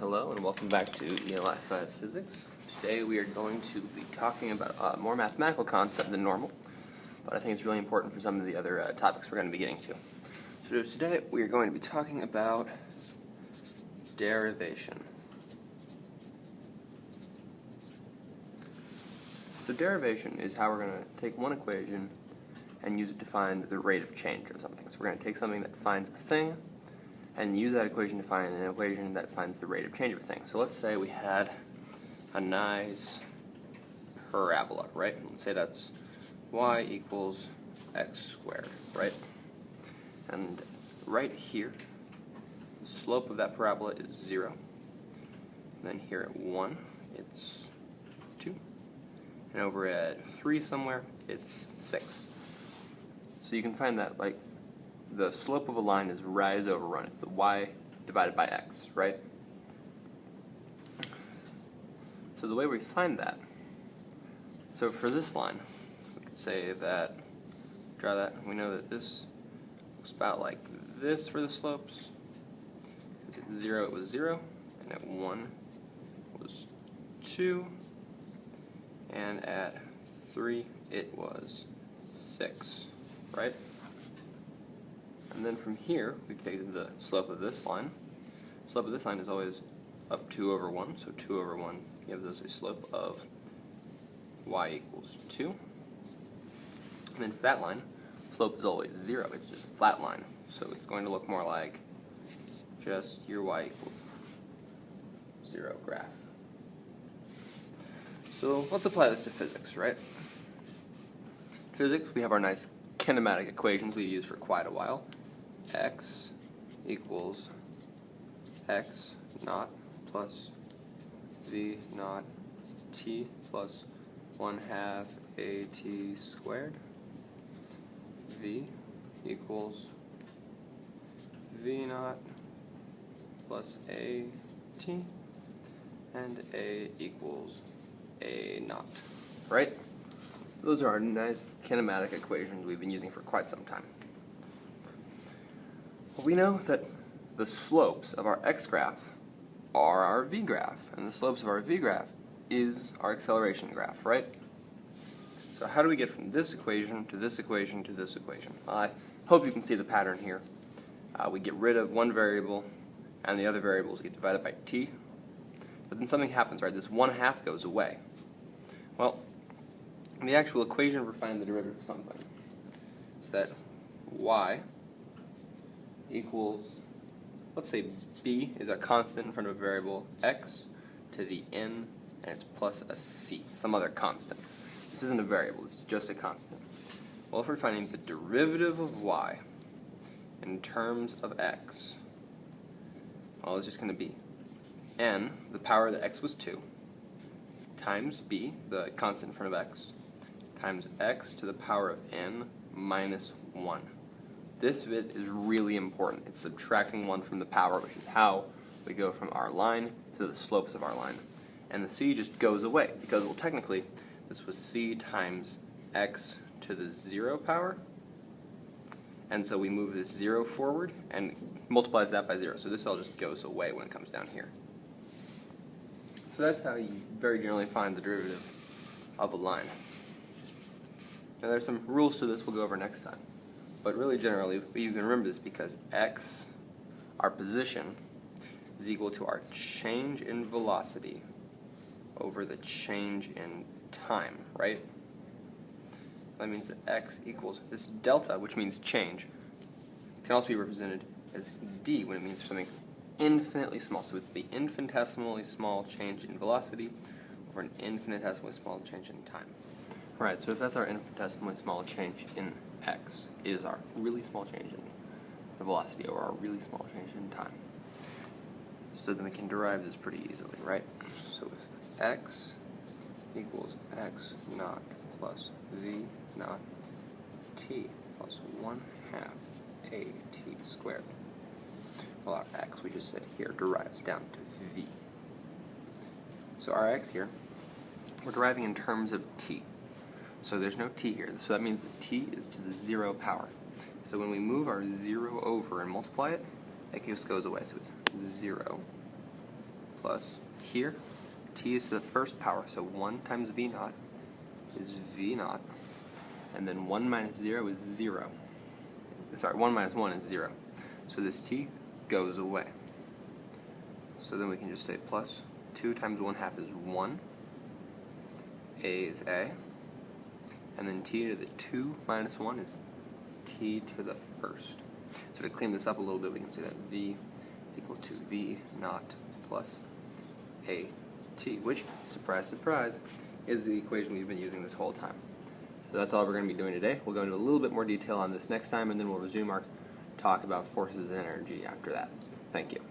Hello and welcome back to ELI5 Physics. Today we are going to be talking about a more mathematical concept than normal, but I think it's really important for some of the other topics we're going to be getting to. So today we are going to be talking about derivation. So derivation is how we're going to take one equation and use it to find the rate of change of something. So we're going to take something that finds a thing and use that equation to find an equation that finds the rate of change of a thing. So let's say we had a nice parabola, right? Let's say that's y equals x squared, right? And right here, the slope of that parabola is 0. And then here at 1, it's 2. And over at 3 somewhere, it's 6. So you can find that, like, the slope of a line is rise over run. It's the y divided by x, right? So the way we find that, so for this line, we could say that, draw that, we know that this looks about like this for the slopes. Because at 0 it was 0, and at 1 it was 2, and at 3 it was 6, right? And then from here, we take the slope of this line. The slope of this line is always up 2 over 1, so 2 over 1 gives us a slope of y equals 2. And then for that line, slope is always 0. It's just a flat line, so it's going to look more like just your y equals 0 graph. So let's apply this to physics, right? In physics, we have our nice kinematic equations we use for quite a while. X equals x naught plus v naught t plus 1/2 at squared. V equals v naught plus a t, and a equals a naught, right? Those are our nice kinematic equations we've been using for quite some time. Well, we know that the slopes of our x-graph are our v-graph, and the slopes of our v-graph is our acceleration graph, right? So how do we get from this equation to this equation to this equation? I hope you can see the pattern here. We get rid of one variable, and the other variables get divided by t. But then something happens, right? This 1/2 goes away. Well, the actual equation for finding the derivative of something is that y equals, let's say b is a constant in front of a variable x to the n, and it's plus a c, some other constant. This isn't a variable, it's just a constant. Well, if we're finding the derivative of y in terms of x, well, it's just going to be n, the power of the x was 2, times b, the constant in front of x, times x to the power of n minus 1. This bit is really important. It's subtracting 1 from the power, which is how we go from our line to the slopes of our line. And the c just goes away, because, well, technically, this was c times x to the 0 power, and so we move this 0 forward and multiplies that by 0. So this all just goes away when it comes down here. So that's how you very generally find the derivative of a line. Now there's some rules to this we'll go over next time. But really generally, you can remember this because x, our position, is equal to our change in velocity over the change in time, right? That means that x equals this delta, which means change, can also be represented as d when it means something infinitely small. So it's the infinitesimally small change in velocity over an infinitesimally small change in time. Right, so if that's our infinitesimally small change in x, is our really small change in the velocity over our really small change in time. So then we can derive this pretty easily, right? So if x equals x naught plus v naught t plus 1/2 at squared. Well, our x, we just said here, derives down to v. So our x here, we're deriving in terms of t. So there's no t here, so that means that t is to the 0 power. So when we move our 0 over and multiply it, it just goes away. So it's 0 plus here, t is to the first power, so 1 times v naught is v naught, and then 1 minus 0 is 0. Sorry, 1 minus 1 is 0. So this t goes away. So then we can just say plus 2 times 1/2 is 1, a is a, and then t to the 2 minus 1 is t to the first. So to clean this up a little bit, we can say that v is equal to v naught plus a t, which, surprise, surprise, is the equation we've been using this whole time. So that's all we're going to be doing today. We'll go into a little bit more detail on this next time, and then we'll resume our talk about forces and energy after that. Thank you.